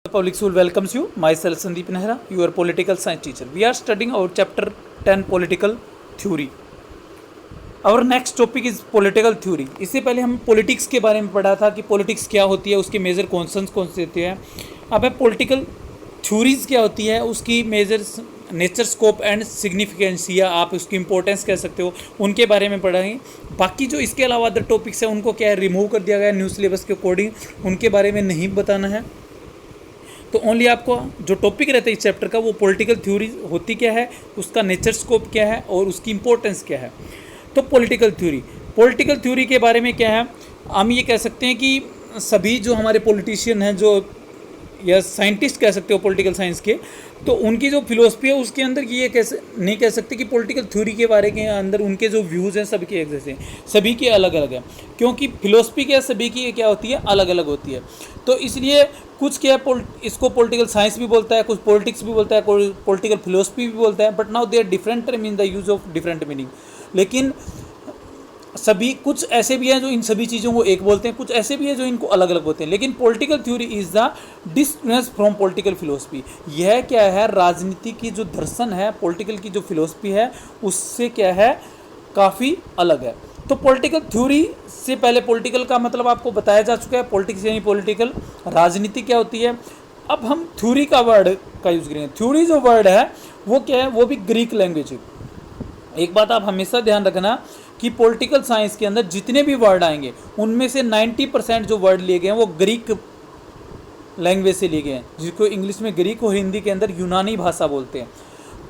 The public school welcomes you. Myself Sandeep Nehra, your political science teacher. We are studying our chapter 10 political theory. Our next topic is political theory. इससे पहले हम politics के बारे में पढ़ा था कि पॉलिटिक्स क्या होती है, उसके मेजर कॉन्सेप्ट्स कौन से होते हैं. अब है पॉलिटिकल थ्योरीज क्या होती है, उसकी major nature, scope and significance, या आप उसकी इंपॉर्टेंस कह सकते हो, उनके बारे में पढ़ेंगे. बाकी जो इसके अलावा अदर टॉपिक्स हैं उनको क्या है, रिमूव कर दिया गया न्यू सिलेबस के अकॉर्डिंग, उनके बारे में नहीं बताना है. तो ओनली आपको जो टॉपिक रहता है इस चैप्टर का, वो पॉलिटिकल थ्योरी होती क्या है, उसका नेचर, स्कोप क्या है और उसकी इंपॉर्टेंस क्या है. तो पॉलिटिकल थ्योरी के बारे में क्या है, हम ये कह सकते हैं कि सभी जो हमारे पॉलिटिशियन हैं, जो या साइंटिस्ट कह सकते हो पॉलिटिकल साइंस के, तो उनकी जो फिलोसफी है उसके अंदर ये कैसे नहीं कह सकते कि पॉलिटिकल थ्योरी के बारे के अंदर उनके जो व्यूज़ हैं सबके एक जैसे, सभी के अलग अलग हैं, क्योंकि फिलोसफी क्या सभी की क्या होती है, अलग अलग होती है. तो इसलिए कुछ क्या है, इसको पॉलिटिकल साइंस भी बोलता है, कुछ पॉलिटिक्स भी बोलता है, कोई पॉलिटिकल फिलोसफी भी बोलता है, but now they are different term in the use of different meaning. लेकिन सभी कुछ ऐसे भी हैं जो इन सभी चीज़ों को एक बोलते हैं, कुछ ऐसे भी हैं जो इनको अलग अलग बोलते हैं. लेकिन political theory is the distinction from political philosophy. यह क्या है, राजनीति की जो दर्शन है, पॉलिटिकल की जो फिलोसफी है, उससे क्या है, काफ़ी अलग है. तो पॉलिटिकल थ्योरी से पहले पॉलिटिकल का मतलब आपको बताया जा चुका है. पॉलिटिक्स यानी पॉलिटिकल, राजनीति क्या होती है. अब हम थ्योरी का वर्ड का यूज़ करेंगे. थ्योरी जो वर्ड है वो क्या है, वो भी ग्रीक लैंग्वेज है. एक बात आप हमेशा ध्यान रखना कि पॉलिटिकल साइंस के अंदर जितने भी वर्ड आएंगे उनमें से 90% जो वर्ड लिए गए हैं वो ग्रीक लैंग्वेज से लिए गए हैं, जिसको इंग्लिश में ग्रीक और हिंदी के अंदर यूनानी भाषा बोलते हैं.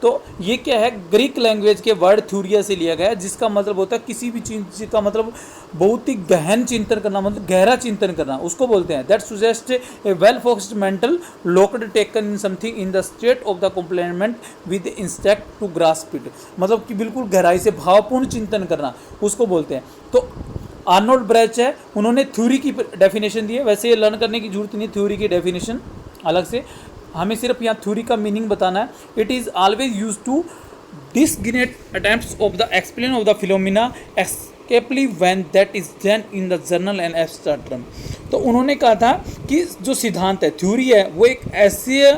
तो ये क्या है, ग्रीक लैंग्वेज के वर्ड थ्योरिया से लिया गया है, जिसका मतलब होता है किसी भी चीज़ का मतलब बहुत ही गहन चिंतन करना, मतलब गहरा चिंतन करना, उसको बोलते हैं. That suggest a well focused mental locked taken in something in the state of the complement with instinct to grasp it. मतलब कि बिल्कुल गहराई से भावपूर्ण चिंतन करना, उसको बोलते हैं. तो आर्नोल्ड ब्रैच है, उन्होंने थ्योरी की डेफिनेशन दी है. वैसे ये लर्न करने की जरूरत नहीं, थ्योरी की डेफिनेशन अलग से, हमें सिर्फ यहाँ थ्योरी का मीनिंग बताना है. It is always use to designate attempts of the explain of the phenomena especially when that is done in the general and abstract term. तो उन्होंने कहा था कि जो सिद्धांत है, थ्योरी है, वो एक ऐसे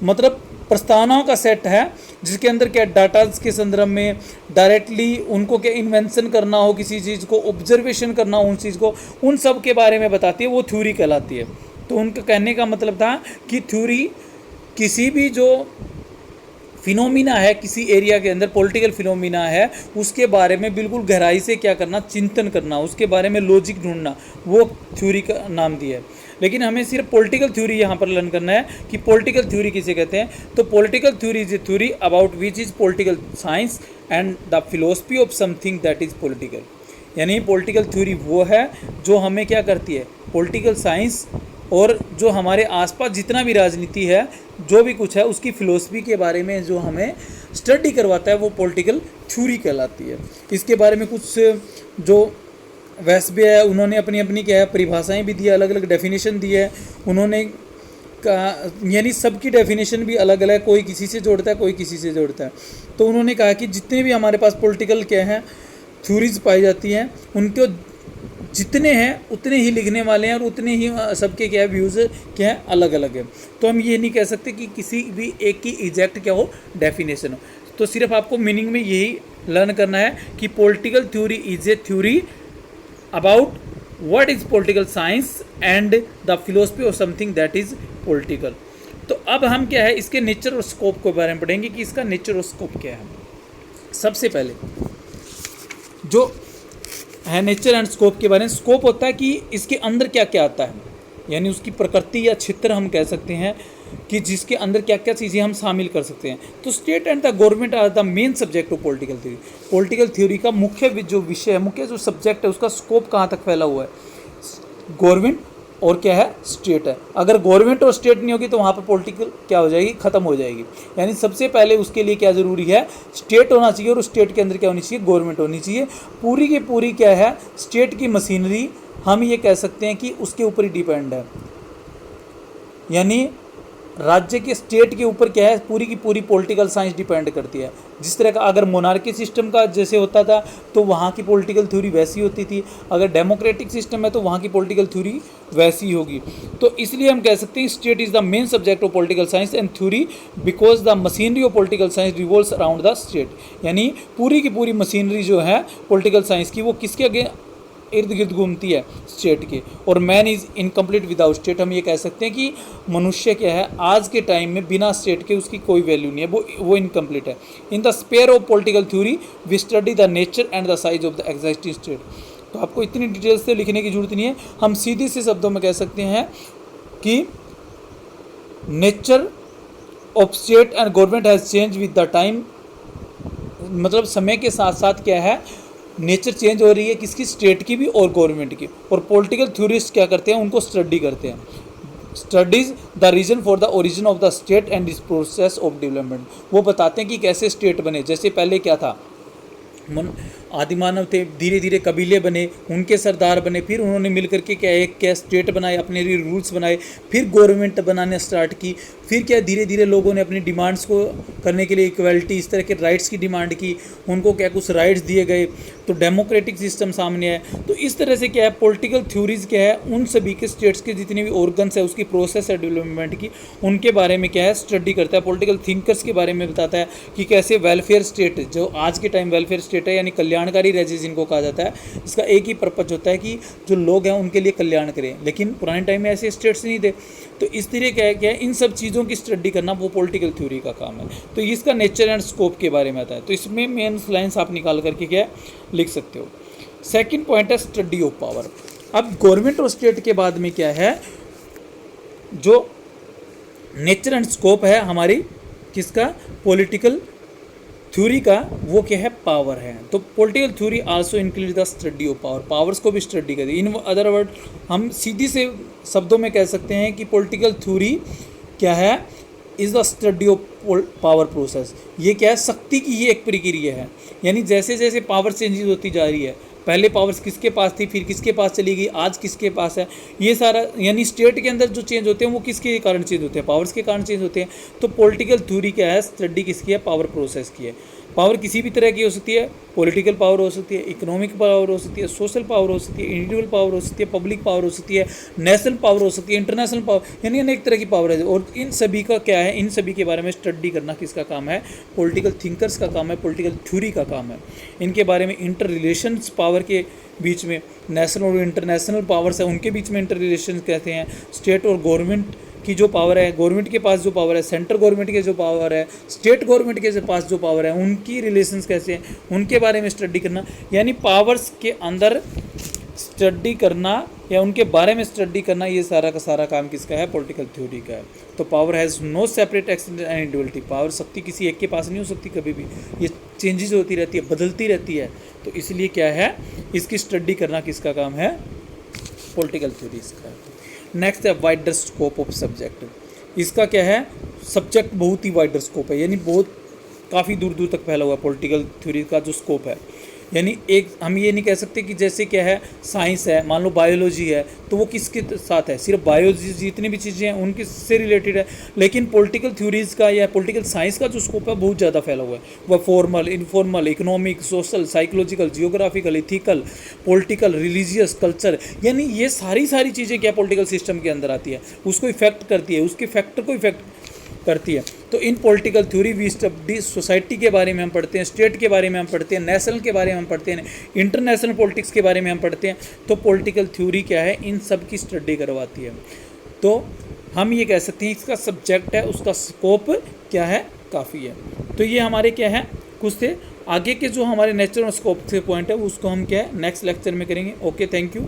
मतलब प्रस्तावनाओं का सेट है जिसके अंदर क्या डाटाज के संदर्भ में डायरेक्टली उनको क्या इन्वेंशन करना हो, किसी चीज़ को ऑब्जर्वेशन करना हो, उन चीज़ को, उन सब के बारे में बताती है, वो थ्योरी कहलाती है. तो उनका कहने का मतलब था कि थ्योरी किसी भी जो फिनोमिना है, किसी एरिया के अंदर पॉलिटिकल फिनोमिना है, उसके बारे में बिल्कुल गहराई से क्या करना, चिंतन करना, उसके बारे में लॉजिक ढूंढना, वो थ्योरी का नाम दिया है. लेकिन हमें सिर्फ पॉलिटिकल थ्योरी यहाँ पर लर्न करना है कि पॉलिटिकल थ्योरी किसे कहते हैं. तो political theory is a theory about which is political science and the philosophy of something that is political. यानी पॉलिटिकल थ्योरी वो है जो हमें क्या करती है, पॉलिटिकल साइंस और जो हमारे आसपास जितना भी राजनीति है, जो भी कुछ है, उसकी फ़िलोसफी के बारे में जो हमें स्टडी करवाता है, वो पॉलिटिकल थ्योरी कहलाती है. इसके बारे में कुछ जो वैश्य है, उन्होंने अपनी अपनी क्या है परिभाषाएं भी दी है, अलग अलग डेफिनेशन दी है उन्होंने कहा, यानी सबकी डेफिनेशन भी अलग अलग, कोई किसी से जोड़ता है, कोई किसी से जोड़ता है. तो उन्होंने कहा कि जितने भी हमारे पास पॉलिटिकल क्या हैं थ्योरीज पाई जाती हैं, उनको जितने हैं उतने ही लिखने वाले हैं और उतने ही सबके क्या है व्यूज़ क्या है अलग अलग है. तो हम ये नहीं कह सकते कि किसी भी एक की एग्जैक्ट क्या हो डेफिनेशन हो. तो सिर्फ आपको मीनिंग में यही लर्न करना है कि political theory is a theory about what is political science and the philosophy of something that is political. तो अब हम क्या है इसके नेचर और स्कोप के बारे में पढ़ेंगे कि इसका नेचर और स्कोप क्या है. सबसे पहले जो है नेचर एंड स्कोप के बारे में, स्कोप होता है कि इसके अंदर क्या क्या आता है, यानी उसकी प्रकृति या क्षेत्र हम कह सकते हैं कि जिसके अंदर क्या क्या चीज़ें हम शामिल कर सकते हैं. तो state and the government are the main subject of political theory. Political theory का मुख्य जो विषय है, मुख्य जो सब्जेक्ट है, उसका स्कोप कहाँ तक फैला हुआ है, गवर्नमेंट और क्या है, स्टेट है. अगर गवर्नमेंट और स्टेट नहीं होगी तो वहाँ पर पॉलिटिकल क्या हो जाएगी, ख़त्म हो जाएगी. यानी सबसे पहले उसके लिए क्या ज़रूरी है, स्टेट होना चाहिए, और स्टेट के अंदर क्या होनी चाहिए, गवर्नमेंट होनी चाहिए. पूरी की पूरी क्या है, स्टेट की मशीनरी हम ये कह सकते हैं कि उसके ऊपर ही डिपेंड है. यानी राज्य के स्टेट के ऊपर क्या है, पूरी की पूरी पॉलिटिकल साइंस डिपेंड करती है. जिस तरह का अगर मोनार्की सिस्टम का जैसे होता था तो वहाँ की पॉलिटिकल थ्योरी वैसी होती थी, अगर डेमोक्रेटिक सिस्टम है तो वहाँ की पॉलिटिकल थ्योरी वैसी होगी। तो इसलिए हम कह सकते हैं state is the main subject of political science and theory because the machinery of political science revolves around the state. यानी पूरी की पूरी मशीनरी जो है पॉलिटिकल साइंस की वो किसके आगे इर्द गिर्द घूमती है, स्टेट के। और man is incomplete without state, हम ये कह सकते हैं कि मनुष्य क्या है आज के टाइम में बिना स्टेट के उसकी कोई वैल्यू नहीं है, वो इनकम्प्लीट है। In the sphere of political theory we study the nature and the size of the existing state. तो आपको इतनी डिटेल्स से लिखने की जरूरत नहीं है, हम सीधे से शब्दों में कह सकते हैं कि nature of state and government has change with the time. मतलब समय के साथ साथ क्या है, नेचर चेंज हो रही है किसकी, स्टेट की भी और गवर्नमेंट की। और पॉलिटिकल थ्योरिस्ट क्या करते हैं, उनको स्टडी करते हैं। Studies the reason for the origin of the state and this process of development. वो बताते हैं कि कैसे स्टेट बने। जैसे पहले क्या था, आदि मानव थे, धीरे धीरे कबीले बने, उनके सरदार बने, फिर उन्होंने मिलकर के क्या स्टेट बनाए, अपने लिए रूल्स बनाए, फिर गवर्नमेंट बनाने स्टार्ट की। फिर क्या धीरे धीरे लोगों ने अपनी डिमांड्स को करने के लिए इक्वलिटी, इस तरह के राइट्स की डिमांड की, उनको क्या कुछ राइट्स दिए गए, तो डेमोक्रेटिक सिस्टम सामने आए। तो इस तरह से क्या है, पॉलिटिकल थ्योरीज क्या है, उन सभी के स्टेट्स के जितने भी ऑर्गन्स है, उसकी प्रोसेस है डेवलपमेंट की, उनके बारे में क्या है स्टडी करता है। पॉलिटिकल थिंकर्स के बारे में बताता है कि कैसे वेलफेयर स्टेट, जो आज के टाइम वेलफेयर स्टेट है यानी कल्याणकारी राज्य जिनको कहा जाता है, इसका एक ही पर्पज होता है कि जो लोग हैं उनके लिए कल्याण करें। लेकिन पुराने टाइम में ऐसे स्टेट्स नहीं थे। तो इस तरह क्या है इन सब चीज़ों की स्टडी करना वो पॉलिटिकल थ्योरी का काम है। तो इसका नेचर एंड स्कोप के बारे में आता है। तो इसमें मेन लाइन्स आप निकाल करके क्या लिख सकते हो। सेकंड पॉइंट है स्टडी ऑफ पावर। अब गवर्नमेंट और स्टेट के बाद में क्या है, जो नेचर एंड स्कोप है हमारी किसका, पॉलिटिकल थ्योरी का, वो क्या है, पावर है। तो political theory also include the study of power, powers को भी स्टडी करती है। इन अदर वर्ड हम सीधी से शब्दों में कह सकते हैं कि पॉलिटिकल थ्योरी क्या है, is the study of power process. ये क्या है, शक्ति की ही एक प्रक्रिया है। यानी जैसे जैसे पावर चेंजेस होती जा रही है, पहले पावर्स किसके पास थी, फिर किसके पास चली गई, आज किसके पास है, ये सारा यानी स्टेट के अंदर जो चेंज होते हैं वो किसके कारण चेंज होते हैं, पावर्स के कारण चेंज होते हैं। तो पॉलिटिकल थ्योरी क्या है, स्टडी किसकी है, पावर प्रोसेस की है। पावर किसी भी तरह की हो सकती है, पॉलिटिकल पावर हो सकती है, इकोनॉमिक पावर हो सकती है, सोशल पावर हो सकती है, इंडिविजुअल पावर हो सकती है, पब्लिक पावर हो सकती है, नेशनल पावर हो सकती है, इंटरनेशनल पावर, यानी अनेक तरह की पावर है। और इन सभी का क्या है, इन सभी के बारे में स्टडी करना किसका काम है, पॉलिटिकल थिंकर्स का काम है, पॉलिटिकल थ्योरी का काम है। इनके बारे में इंटर रिलेशंस पावर के बीच में, नेशनल और इंटरनेशनल पावर्स है उनके बीच में इंटर रिलेशन कहते हैं। स्टेट और गवर्नमेंट की जो पावर है, गवर्नमेंट के पास जो पावर है, सेंट्रल गवर्नमेंट के जो पावर है, स्टेट गवर्नमेंट के पास जो पावर है, उनकी रिलेशंस कैसे हैं, उनके बारे में स्टडी करना। यानी पावर्स के अंदर स्टडी करना या उनके बारे में स्टडी करना, ये सारा का सारा काम किसका है, पॉलिटिकल थ्योरी का है। तो power has no separate extent and individuality. Power शक्ति किसी एक के पास नहीं हो सकती कभी भी, ये चेंजेस होती रहती है, बदलती रहती है। तो इसलिए क्या है, इसकी स्टडी करना किसका काम है, पॉलिटिकल थ्योरीज का। नेक्स्ट है वाइडर स्कोप ऑफ सब्जेक्ट। इसका क्या है, सब्जेक्ट बहुत ही वाइडर स्कोप है, यानी बहुत काफ़ी दूर दूर तक फैला हुआ है पॉलिटिकल थ्योरी का जो स्कोप है। यानी एक हम ये नहीं कह सकते कि जैसे क्या है साइंस है, मान लो बायोलॉजी है, तो वो किसके साथ है, सिर्फ बायोलॉजी जितनी भी चीज़ें हैं उनके से रिलेटेड है। लेकिन पॉलिटिकल थ्योरीज का या पॉलिटिकल साइंस का जो स्कोप है बहुत ज़्यादा फैला हुआ है। वह formal, informal, economic, social, psychological, geographical, ethical, political, religious, culture, यानी ये सारी चीज़ें क्या पॉलिटिकल सिस्टम के अंदर आती है, उसको इफेक्ट करती है, उसके फैक्टर को इफेक्ट करती है। तो in political theory we study society के बारे में हम पढ़ते हैं, स्टेट के बारे में हम पढ़ते हैं, नेशनल के बारे में हम पढ़ते हैं, इंटरनेशनल पॉलिटिक्स के बारे में हम पढ़ते हैं। तो पॉलिटिकल थ्योरी क्या है, इन सब की स्टडी करवाती है। तो हम ये कह सकते हैं इसका सब्जेक्ट है, उसका स्कोप क्या है, काफ़ी है। तो ये हमारे क्या है, कुछ थे। आगे के जो हमारे नेचर और स्कोप से पॉइंट है उसको हम क्या है नेक्स्ट लेक्चर में करेंगे। Okay, thank you.